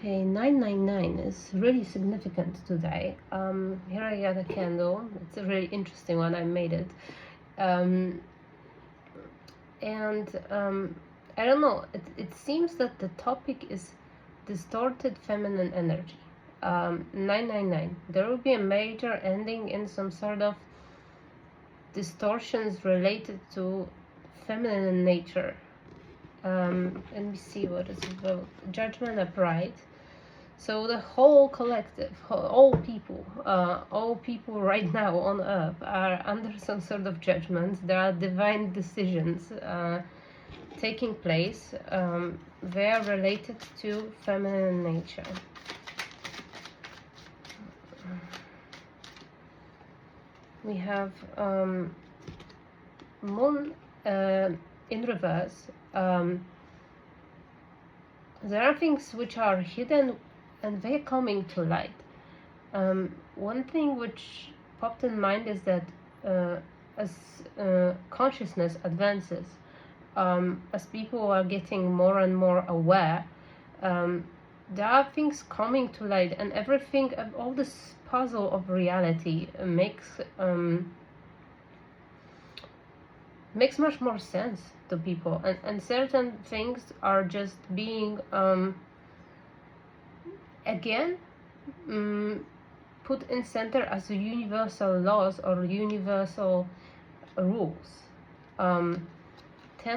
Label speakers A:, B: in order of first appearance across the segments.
A: Okay, 999 is really significant today. Here I got a candle. It's a really interesting one. I made it. Um, and I don't know, it seems that the topic is distorted feminine energy. 999. There will be a major ending in some sort of distortions related to feminine nature. Let me see what it's about. Judgment upright. So the whole collective, all people right now on earth are under some sort of judgment. There are divine decisions taking place. They are related to feminine nature. We have moon in reverse. There are things which are hidden and they're coming to light. One thing which popped in mind is that as consciousness advances, as people are getting more and more aware, there are things coming to light, and everything, all this puzzle of reality makes much more sense to people, and certain things are just being again put in center as universal laws or universal rules. 10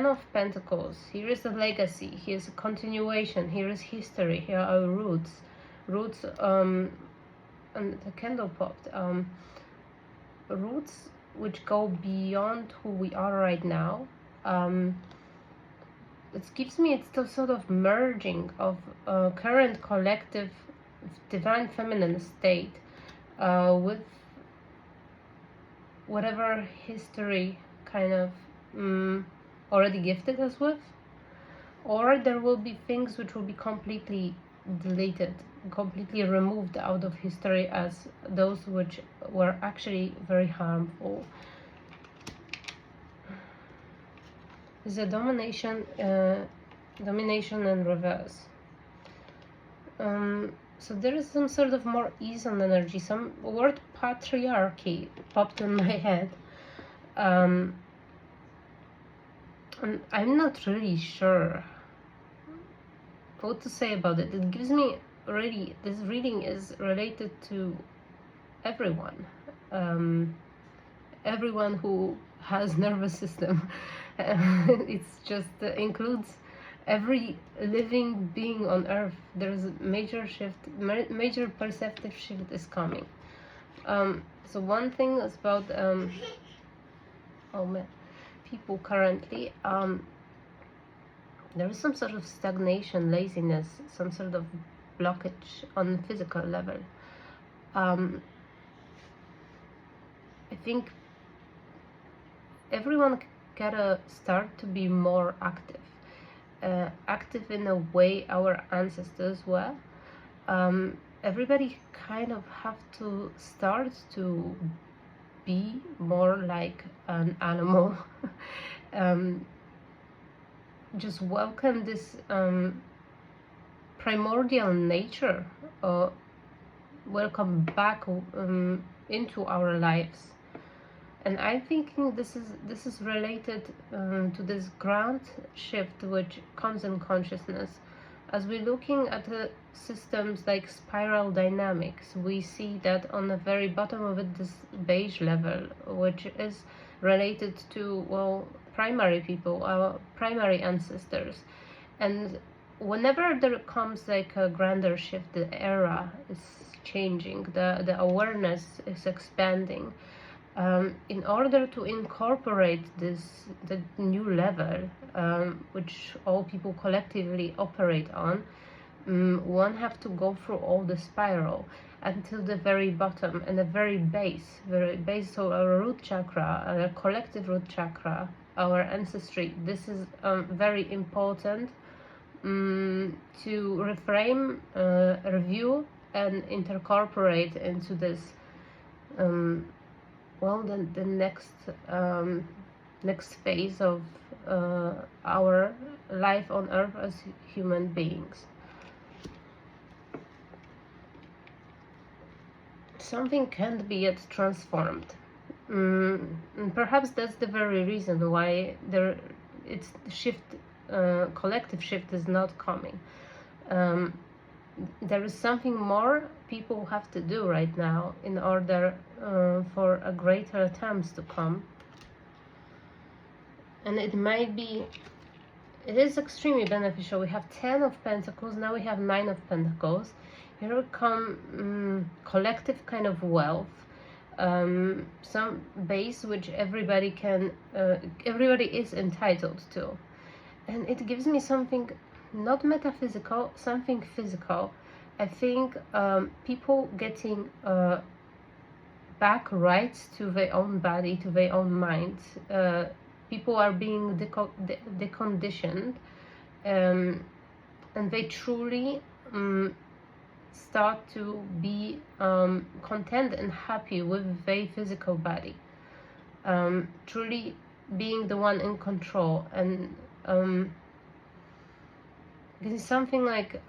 A: of Pentacles, here is a legacy, here is a continuation, here is history, here are roots, and the candle popped, roots which go beyond who we are right now. It gives me, it's the sort of merging of current collective divine feminine state with whatever history kind of already gifted us with, or there will be things which will be completely deleted, completely removed out of history as those which were actually very harmful. Is a domination in reverse. So there is some sort of more ease on energy. Some word patriarchy popped in my head. And I'm not really sure what to say about it. It gives me really, this reading is related to everyone. Everyone who has nervous system. It's just includes every living being on earth. There's a major shift, major perceptive shift is coming. So one thing is about people currently, there is some sort of stagnation, laziness, some sort of blockage on physical level. I think everyone gotta start to be more active. Active in a way our ancestors were. Everybody kind of have to start to be more like an animal. Just welcome this primordial nature, welcome back into our lives. And I'm thinking this is related to this ground shift which comes in consciousness. As we're looking at the systems like spiral dynamics, we see that on the very bottom of it, this beige level, which is related to, well, primary people, our primary ancestors. And whenever there comes like a grander shift, the era is changing, the awareness is expanding. In order to incorporate the new level, which all people collectively operate on, one have to go through all the spiral until the very bottom and the very base, so our root chakra, our collective root chakra, our ancestry. This is very important to reframe, review, and incorporate into this. Well, the next phase of our life on earth as human beings. something can't be yet transformed. And perhaps that's the very reason why it's shift, collective shift is not coming. There is something more people have to do right now in order for a greater attempts to come. And it is extremely beneficial. We have 10 of Pentacles, now we have 9 of Pentacles. Here will come collective kind of wealth, some base which everybody is entitled to. And it gives me something not metaphysical, something physical. I think people getting back rights to their own body, to their own mind. People are being deconditioned, and they truly start to be content and happy with their physical body, truly being the one in control. And it is something like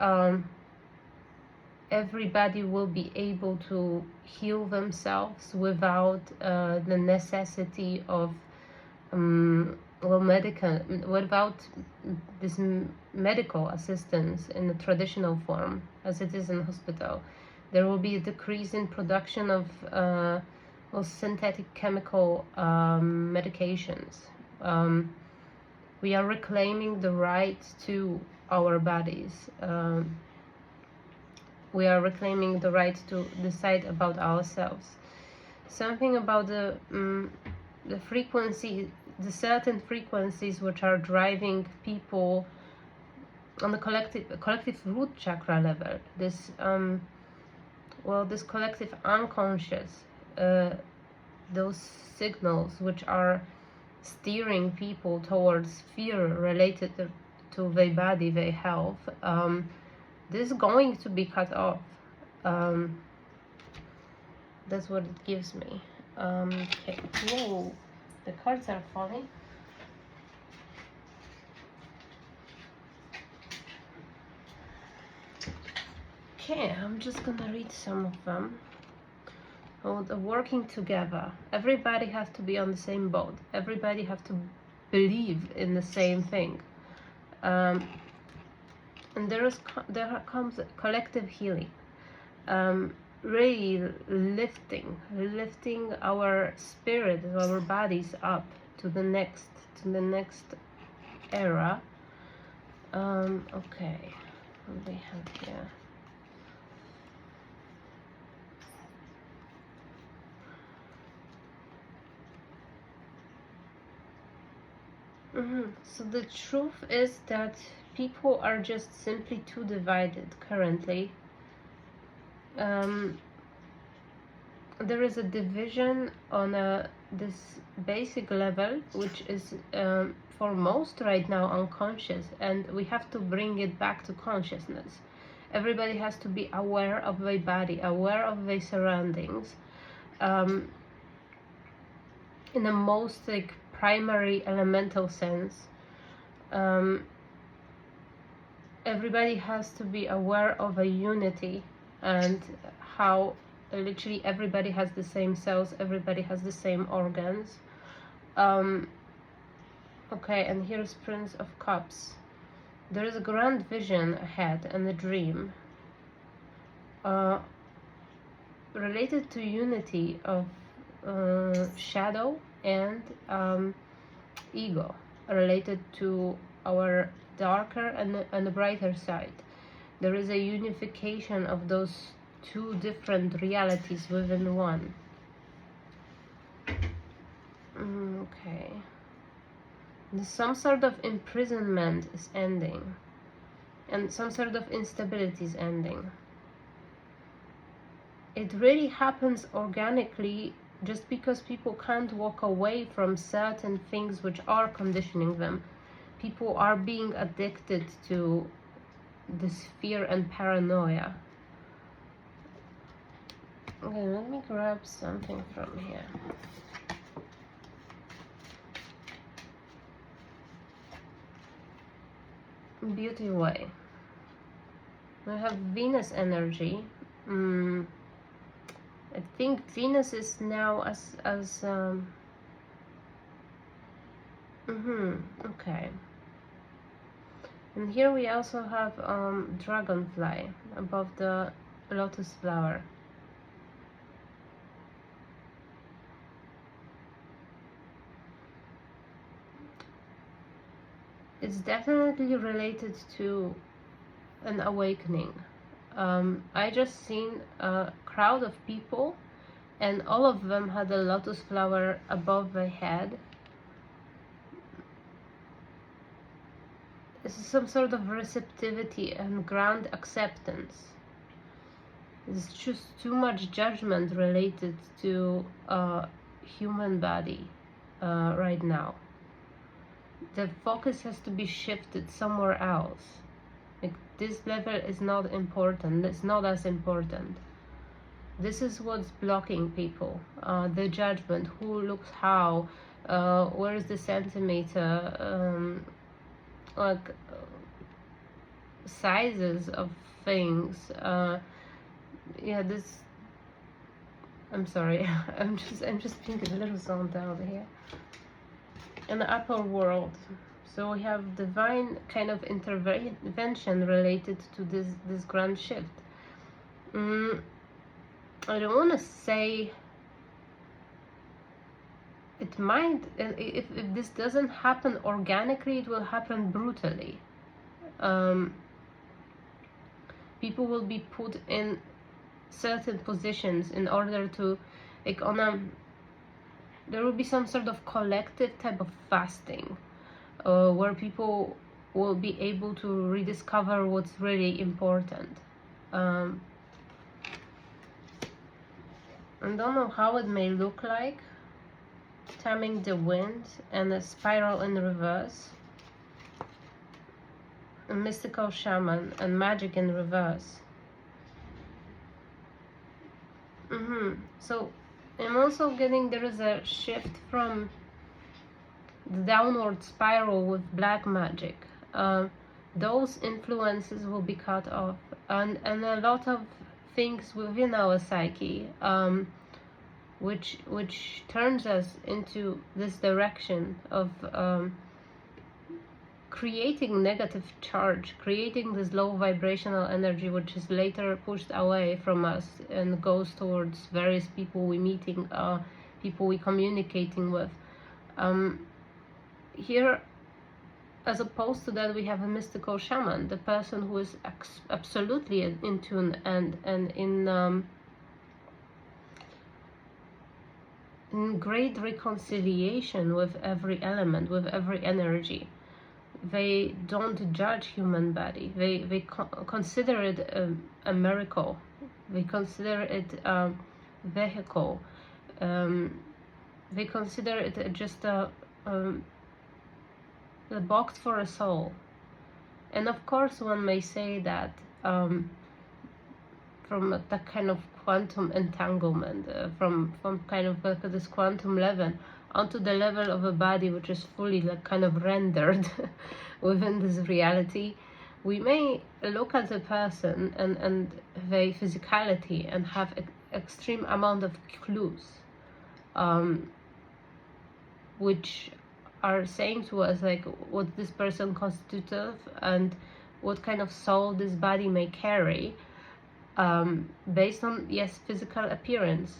A: everybody will be able to heal themselves without the necessity of without this medical assistance in the traditional form as it is in hospital. There will be a decrease in production of synthetic chemical medications. We are reclaiming the right to our bodies. We are reclaiming the right to decide about ourselves. Something about the frequency, the certain frequencies which are driving people on the collective root chakra level. This this collective unconscious, those signals which are steering people towards fear related to their body, their health. This is going to be cut off. That's what it gives me. Okay. Whoa, the cards are falling. Okay, I'm just gonna read some of them. Oh, the working together. Everybody has to be on the same boat. Everybody has to believe in the same thing. And there comes collective healing. Really lifting our spirit, our bodies up to the next era. Okay, what do we have here? So the truth is that people are just simply too divided currently. There is a division on this basic level, which is for most right now unconscious, and we have to bring it back to consciousness. Everybody has to be aware of their body, aware of their surroundings, in the most like primary elemental sense. Everybody has to be aware of a unity and how literally everybody has the same cells, everybody has the same organs. Okay, and here's Prince of Cups. There is a grand vision ahead and a dream related to unity of shadow and ego, related to our darker and the brighter side. There is a unification of those two different realities within one. Okay. Some sort of imprisonment is ending, and some sort of instability is ending. It really happens organically, just because people can't walk away from certain things which are conditioning them. People are being addicted to this fear and paranoia. Okay, let me grab something from here. Beauty way. We have Venus energy. I think Venus is now okay. And here we also have dragonfly above the lotus flower. It's definitely related to an awakening. I just seen a crowd of people, and all of them had a lotus flower above their head. This is some sort of receptivity and grand acceptance. It's just too much judgment related to a human body right now. The focus has to be shifted somewhere else. Like, this level is not important. It's not as important. This is what's blocking people. The judgment, who looks how, where is the centimeter, like sizes of things. Yeah, this. I'm sorry. I'm just being a little zoned out here. In the upper world, so we have divine kind of intervention related to this grand shift. I don't want to say it might, if this doesn't happen organically, it will happen brutally. People will be put in certain positions in order to, like, there will be some sort of collective type of fasting where people will be able to rediscover what's really important. I don't know how it may look like. Taming the wind and a spiral in reverse. A mystical shaman and magic in reverse. So I'm also getting there is a shift from the downward spiral with black magic. Those influences will be cut off, and a lot of things within our psyche, which turns us into this direction of creating negative charge, creating this low vibrational energy, which is later pushed away from us and goes towards various people we meeting, people we communicating with. Here, as opposed to that, we have a mystical shaman, the person who is absolutely in tune and in great reconciliation with every element, with every energy. They don't judge human body. They consider it a miracle. They consider it a vehicle. They consider it just a box for a soul. And of course, one may say that from that kind of quantum entanglement, from kind of this quantum level onto the level of a body which is fully like kind of rendered within this reality, we may look at a person and their physicality and have extreme amount of clues, which are saying to us like what this person constitutes of and what kind of soul this body may carry, based on, yes, physical appearance,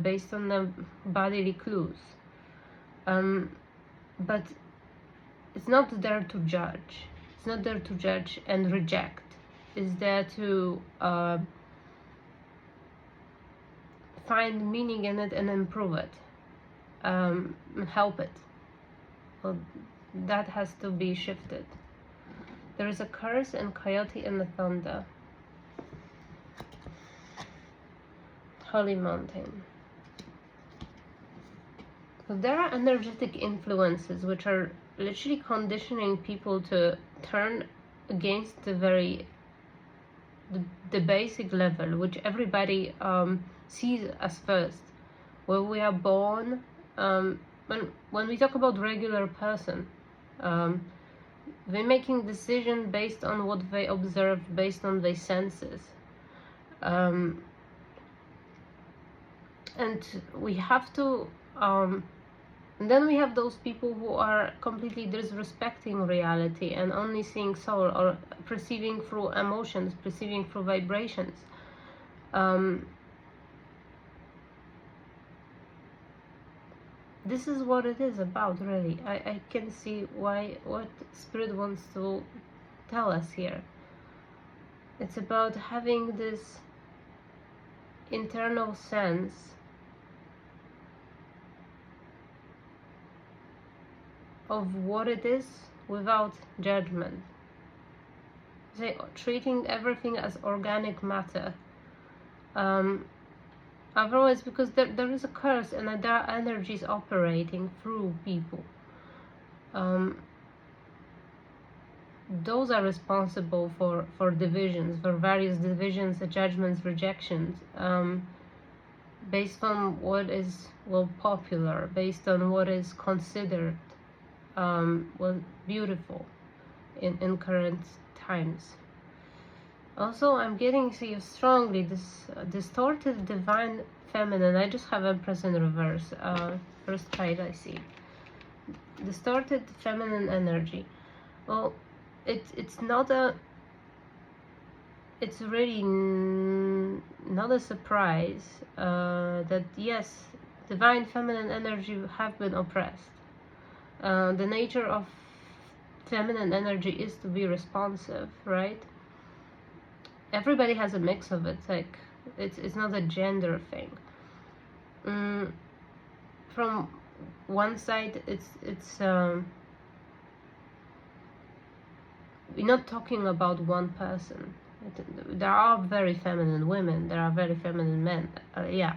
A: based on the bodily clues. But it's not there to judge. It's not there to judge and reject. It's there to find meaning in it and improve it, and help it. Well, that has to be shifted. There is a curse and coyote and the thunder. Holy mountain. So there are energetic influences which are literally conditioning people to turn against the basic level, which everybody sees as first. When we are born, when we talk about regular person, they're making decision based on what they observe, based on their senses. And we have to and then we have those people who are completely disrespecting reality and only seeing soul, or perceiving through emotions, perceiving through vibrations. This is what it is about, really. I can see what Spirit wants to tell us here. It's about having this internal sense of what it is without judgment. Say, treating everything as organic matter. Otherwise, because there is a curse and there are energies operating through people. Those are responsible for divisions, for various divisions, judgments, rejections, based on what is, well, popular, based on what is considered, well, beautiful in current times. Also, I'm getting, see, strongly this distorted divine feminine. I just have Empress in reverse. First card I see. Distorted feminine energy. Well, it's not a. It's really not a surprise that yes, divine feminine energy have been oppressed. The nature of feminine energy is to be responsive, right? Everybody has a mix of it. Like it's not a gender thing. From one side, it's we're not talking about one person. There are very feminine women. There are very feminine men. Yeah.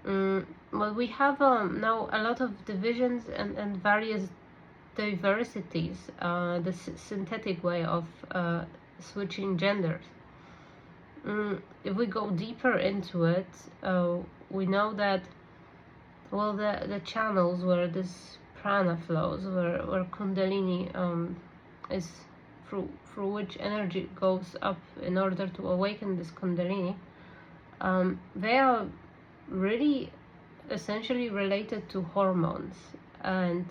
A: Well, we have now a lot of divisions and various diversities. The synthetic way of switching genders. If we go deeper into it, we know that, well, the channels where this prana flows, where kundalini is through which energy goes up in order to awaken this kundalini, they are really essentially related to hormones. And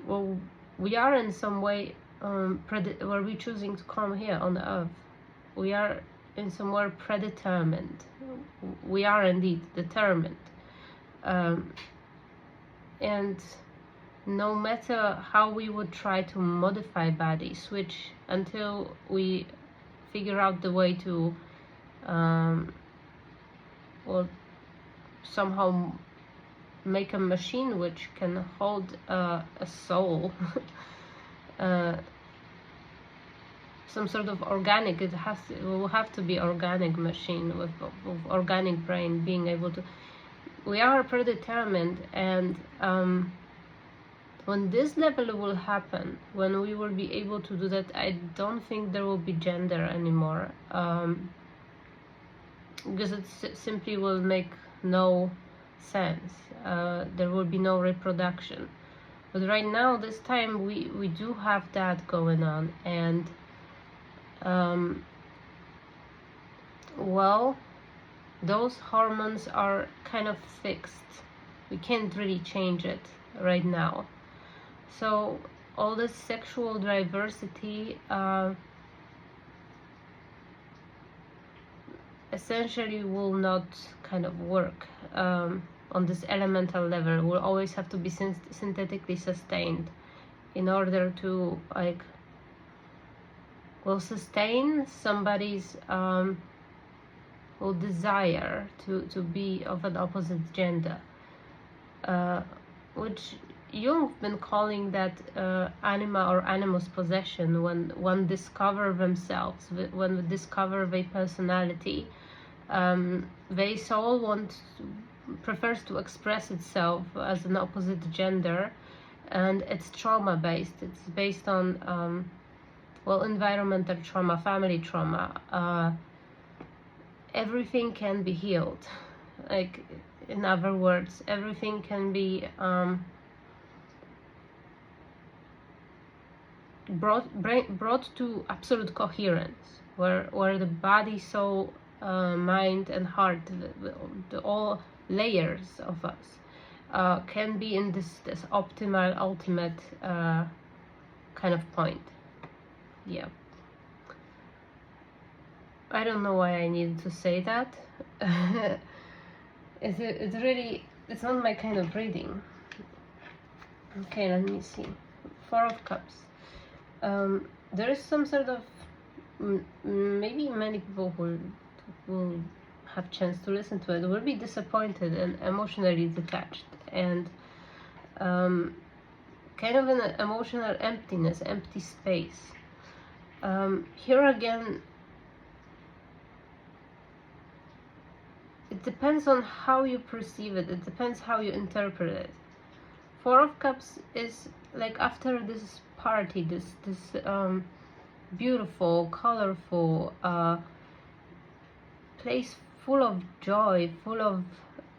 A: well, we are in some way were we choosing to come here on earth, we are in somewhere predetermined. We are indeed determined, and no matter how we would try to modify body, switch until we figure out the way to or somehow make a machine which can hold a soul, some sort of organic, it will have to be organic machine with organic brain being able to, we are predetermined. And when this level will happen, when we will be able to do that, I don't think there will be gender anymore, because it simply will make no sense. There will be no reproduction. But right now, this time, we do have that going on. And well, those hormones are kind of fixed. We can't really change it right now. So all this sexual diversity essentially will not kind of work on this elemental level. Will always have to be synthetically sustained in order to, like, will sustain somebody's will desire to be of an opposite gender, which Jung's been calling that anima or animus possession, when one discover themselves, when they discover their personality, their soul prefers to express itself as an opposite gender, and it's trauma based. It's based on well, environmental trauma, family trauma. Everything can be healed. Like, in other words, everything can be brought to absolute coherence, where the body, soul, mind and heart, all layers of us, can be in this optimal, ultimate kind of point. Yeah. I don't know why I needed to say that. It's really, it's not my kind of reading. Okay, let me see. Four of Cups. There is some sort of, maybe many people who will have chance to listen to it will be disappointed and emotionally detached, and kind of an emotional emptiness, empty space. Here again, it depends on how you perceive it. It depends how you interpret it. Four of Cups is like after this party, this beautiful, colorful place full of joy, full of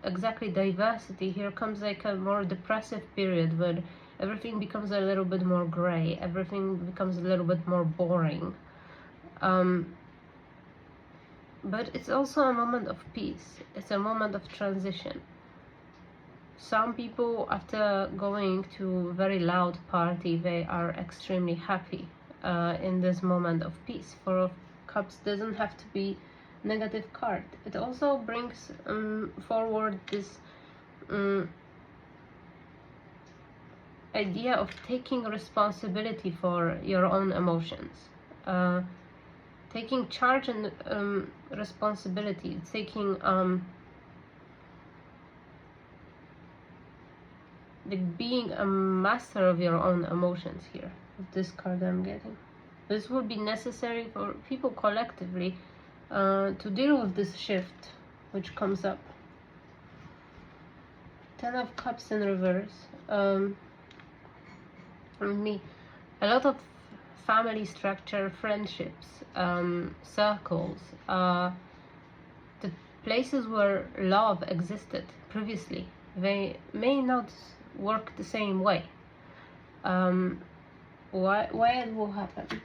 A: exactly diversity. Here comes like a more depressive period where everything becomes a little bit more gray, everything becomes a little bit more boring. But it's also a moment of peace. It's a moment of transition. Some people, after going to a very loud party, they are extremely happy in this moment of peace. Four of Cups doesn't have to be negative card. It also brings forward this idea of taking responsibility for your own emotions, taking charge and responsibility, taking like being a master of your own emotions. Here with this card I'm getting, this will be necessary for people collectively to deal with this shift which comes up. Ten of Cups in reverse. Me, a lot of family structure, friendships, circles, the places where love existed previously, they may not work the same way. Why it will happen?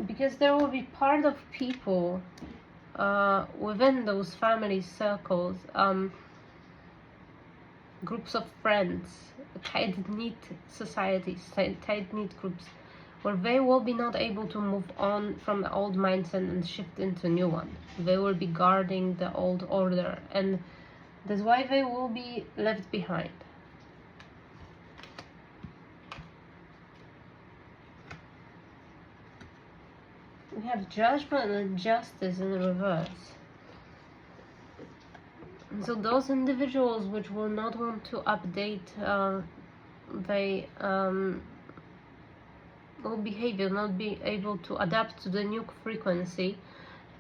A: Because there will be part of people within those family circles, groups of friends, tight-knit societies, tight-knit groups, where they will be not able to move on from the old mindset and shift into new one. They will be guarding the old order, and that's why they will be left behind. We have Judgment and Justice in reverse. So those individuals which will not want to update their behavior, not be able to adapt to the new frequency,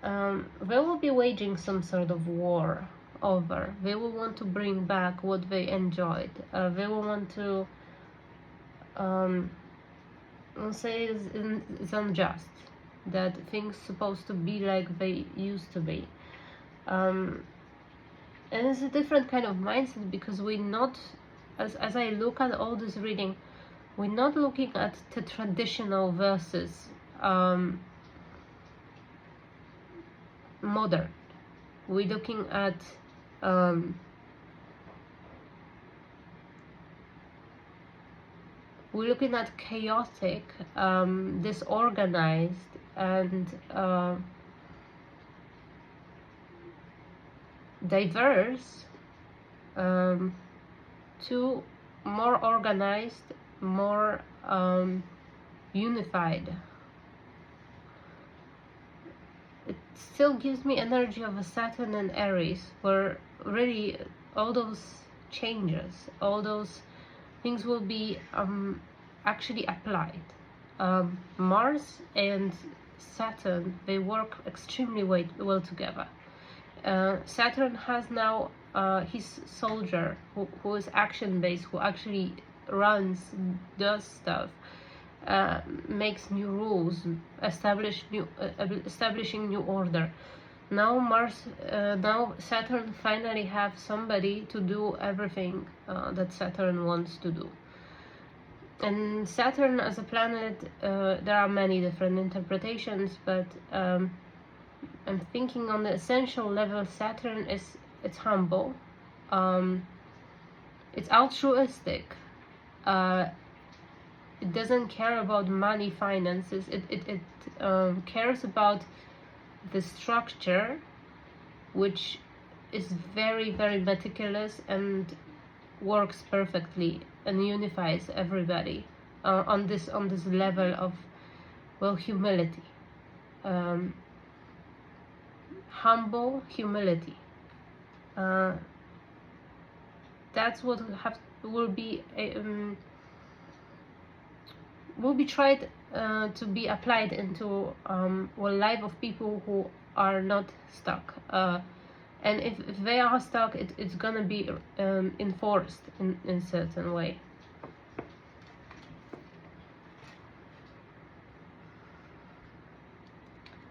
A: they will be waging some sort of war over. They will want to bring back what they enjoyed. They will want to say it's unjust, that things supposed to be like they used to be. And it's a different kind of mindset, because we're not, as I look at all this reading, we're not looking at the traditional versus modern. We're looking at chaotic, disorganized, and diverse, to more organized, more unified. It still gives me energy of a Saturn and Aries, where really all those changes, all those things will be actually applied. Mars and Saturn, they work extremely well together. Saturn has now his soldier who is action-based, who actually does stuff, makes new rules, establishing new order. Now Saturn finally have somebody to do everything that Saturn wants to do. And Saturn as a planet, there are many different interpretations, but I'm thinking on the essential level, Saturn it's humble, it's altruistic, it doesn't care about money, finances, it cares about the structure, which is very, very meticulous and works perfectly and unifies everybody on this level of, well, humility, humble humility. That's what will be tried to be applied into well, life of people who are not stuck. And if they are stuck, it's gonna be enforced in certain way.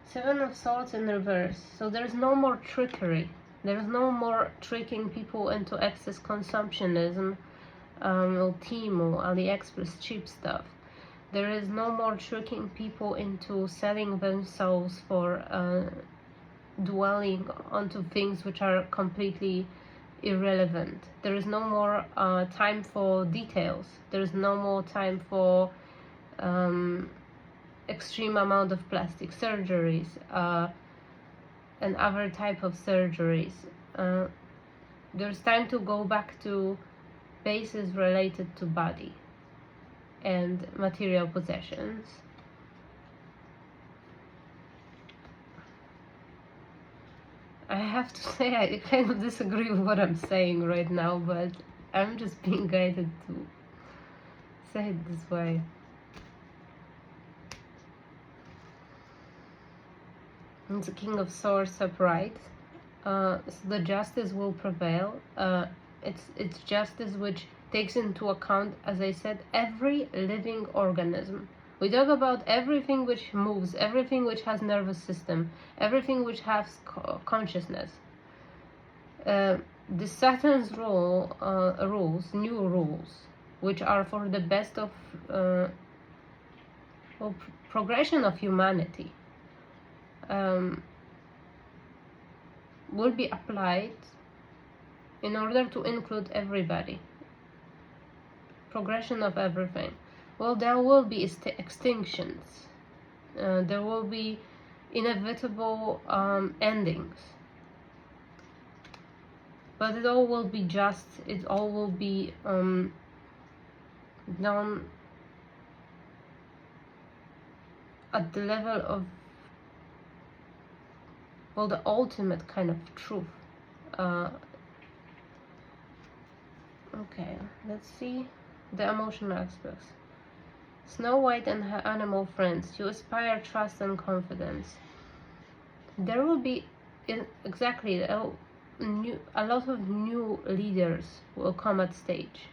A: Seven of Swords in reverse. So there's no more trickery. There's no more tricking people into excess consumptionism, or Temu, AliExpress, cheap stuff. There is no more tricking people into selling themselves for dwelling onto things which are completely irrelevant. There is no more time for details. There is no more time for extreme amount of plastic surgeries and other type of surgeries. There's time to go back to bases related to body and material possessions. I have to say I kind of disagree with what I'm saying right now, but I'm just being guided to say it this way. It's the King of Swords upright. So the justice will prevail. It's justice which takes into account, as I said, every living organism. We talk about everything which moves, everything which has nervous system, everything which has consciousness. The Saturn's rules, new rules, which are for the best of well, progression of humanity, will be applied in order to include everybody. Progression of everything. Well, there will be extinctions. There will be inevitable endings. But it all will be just. It all will be done at the level of, well, the ultimate kind of truth. Okay, let's see the emotional aspects. Snow White and her animal friends. You aspire trust and confidence. There will be exactly a lot of new leaders will come at stage.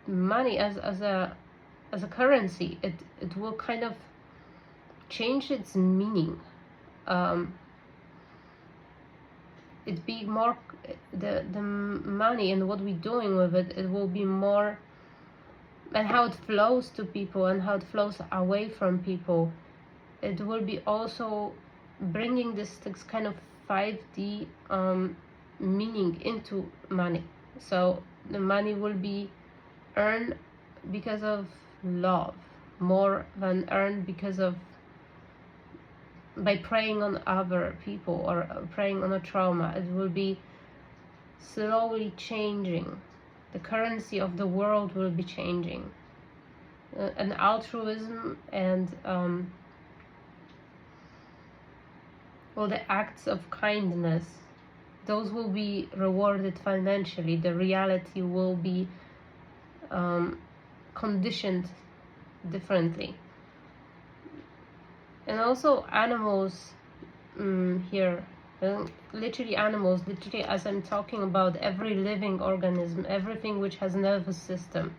A: Money as a currency, it will kind of change its meaning. It be more the money and what we're doing with it. It will be more, and how it flows to people and how it flows away from people. It will be also bringing this kind of 5D meaning into money. So the money will be earned because of love more than earned because of by preying on other people or preying on a trauma. It will be slowly changing. The currency of the world will be changing. And altruism and well, the acts of kindness, those will be rewarded financially. The reality will be conditioned differently. And also animals here, literally animals, literally as I'm talking about every living organism, everything which has nervous system,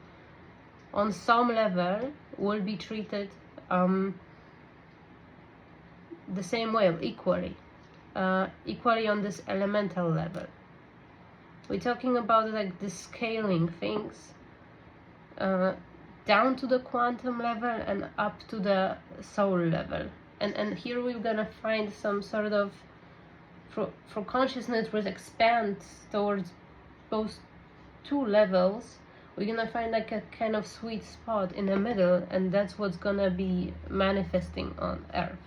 A: on some level will be treated the same way, equally. equally on this elemental level. We're talking about like the scaling things down to the quantum level and up to the soul level. And here we're gonna find some sort of, for consciousness which expands towards both two levels, we're gonna find like a kind of sweet spot in the middle, and that's what's gonna be manifesting on Earth.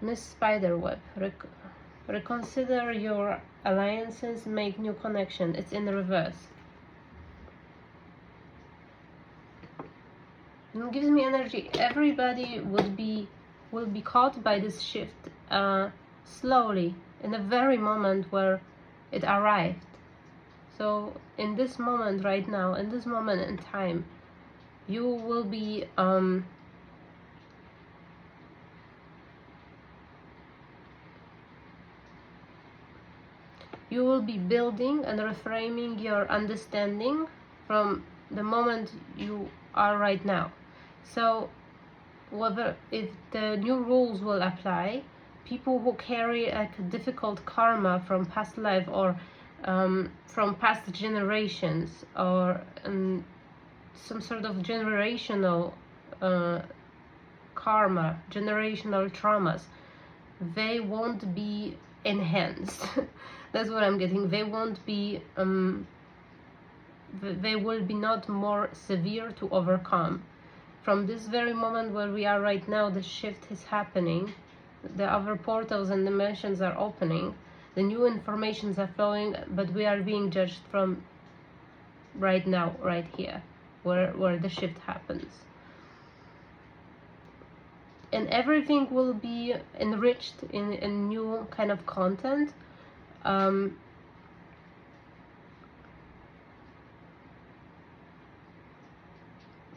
A: Miss Spiderweb, reconsider your alliances, make new connection. It's in reverse. It gives me energy. Everybody will be caught by this shift slowly, in the very moment where it arrived. So in this moment right now, in this moment in time, you will be building and reframing your understanding from the moment you are right now. So whether if the new rules will apply, people who carry like difficult karma from past life, or from past generations, or some sort of generational karma, generational traumas, they won't be enhanced. That's what I'm getting. They won't be they will be not more severe to overcome. From this very moment where we are right now, the shift is happening, the other portals and dimensions are opening, the new informations are flowing, but we are being judged from right now, right here, where the shift happens. And everything will be enriched in new kind of content.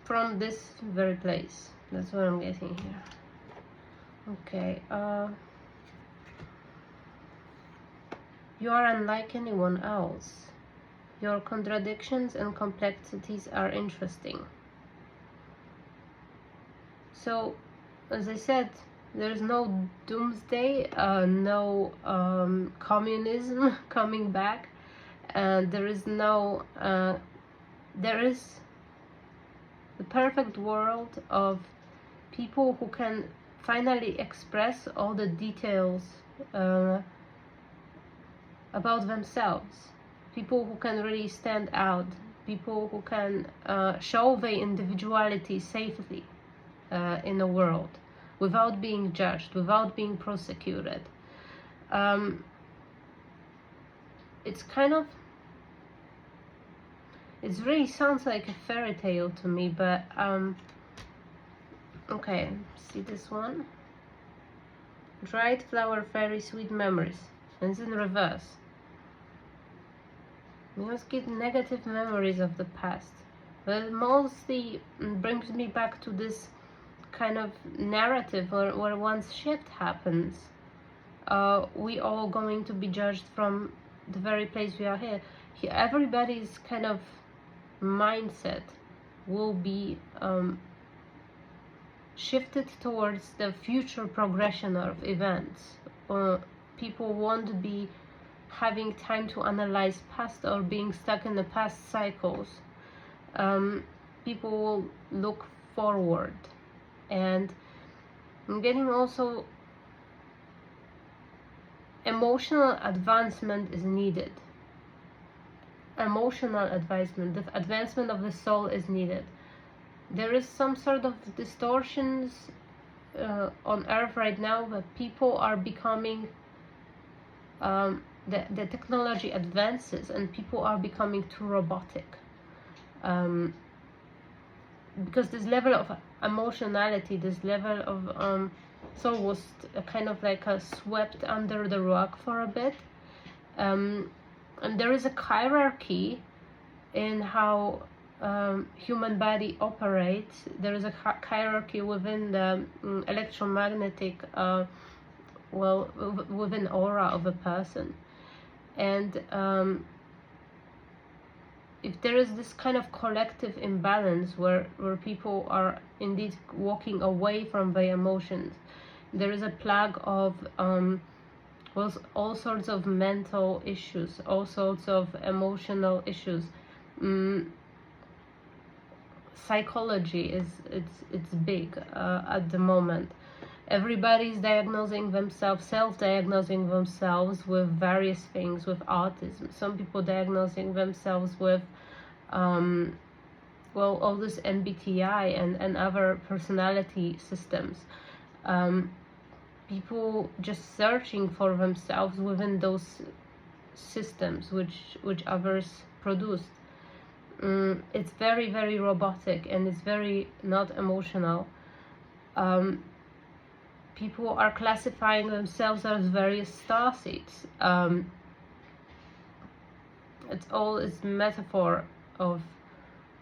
A: From this very place. That's what I'm getting here. Okay. You are unlike anyone else. Your contradictions and complexities are interesting. So, as I said, there's no doomsday, no communism coming back. There is no. There is the perfect world of people who can finally express all the details about themselves, people who can really stand out, people who can show their individuality safely in the world without being judged, without being prosecuted. It's kind of, it really sounds like a fairy tale to me, but okay, see this one? Dried flower fairy sweet memories, and it's in reverse. You must get negative memories of the past. Well, it mostly brings me back to this kind of narrative where once shift happens, we all going to be judged from the very place we are here. Everybody's kind of mindset will be shifted towards the future progression of events. People won't be having time to analyze past or being stuck in the past cycles. People will look forward, and I'm getting also emotional advancement is needed. Emotional advancement, the advancement of the soul is needed. There is some sort of distortions on Earth right now, but people are becoming, the technology advances and people are becoming too robotic. Because this level of emotionality, this level of soul was kind of like swept under the rug for a bit. And there is a hierarchy in how human body operates. There is a hierarchy within the electromagnetic, within aura of a person. And if there is this kind of collective imbalance where people are indeed walking away from their emotions, there is a plague of all sorts of mental issues, all sorts of emotional issues. Psychology is it's big at the moment. Everybody's diagnosing themselves, self-diagnosing themselves with various things, with autism. Some people diagnosing themselves with well, all this MBTI and other personality systems. People just searching for themselves within those systems which others produced. It's very, very robotic, and it's very not emotional. People are classifying themselves as various star seeds. It's all is metaphor of,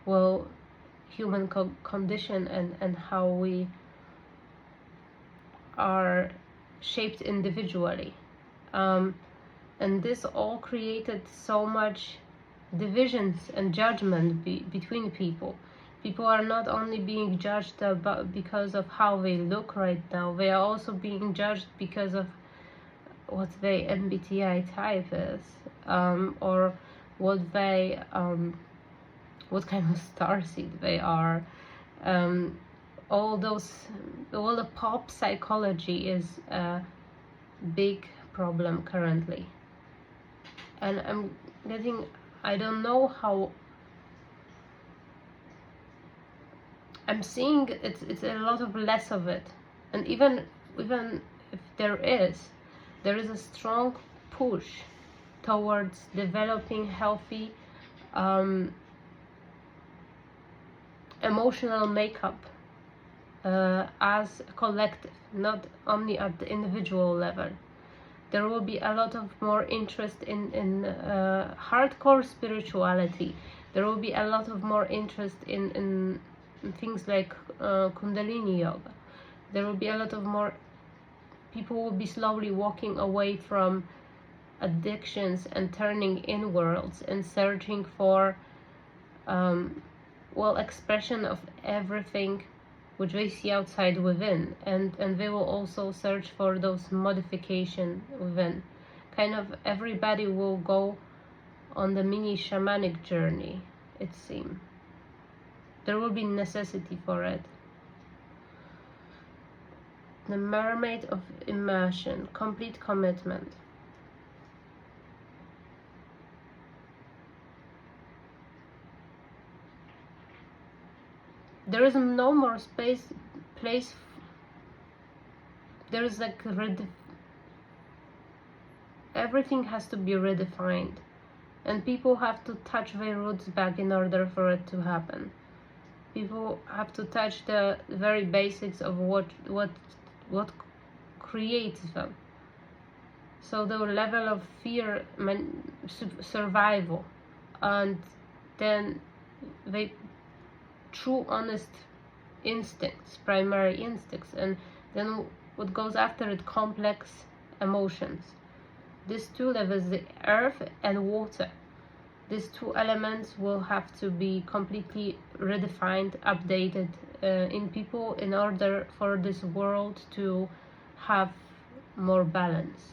A: well, human condition and how we are shaped individually. And this all created so much divisions and judgment between people. People are not only being judged because of how they look right now, they are also being judged because of what their MBTI type is, or what they, what kind of starseed they are. All the pop psychology is a big problem currently, and I don't know how. I'm seeing it's a lot of less of it, and even if there is a strong push towards developing healthy emotional makeup as a collective, not only at the individual level. There will be a lot of more interest in hardcore spirituality. There will be a lot of more interest in things like Kundalini yoga. There will be a lot of more people will be slowly walking away from addictions and turning inwards and searching for well, expression of everything which they see outside within, and they will also search for those modification within. Kind of everybody will go on the mini shamanic journey, it seems. There will be necessity for it. The mermaid of immersion, complete commitment. There is no more place. There is like everything has to be redefined, and people have to touch their roots back in order for it to happen. People have to touch the very basics of what creates them. So the level of fear, survival, and then they true honest instincts, primary instincts, and then what goes after it, complex emotions. These two levels, the earth and water, these two elements will have to be completely redefined, updated in people in order for this world to have more balance.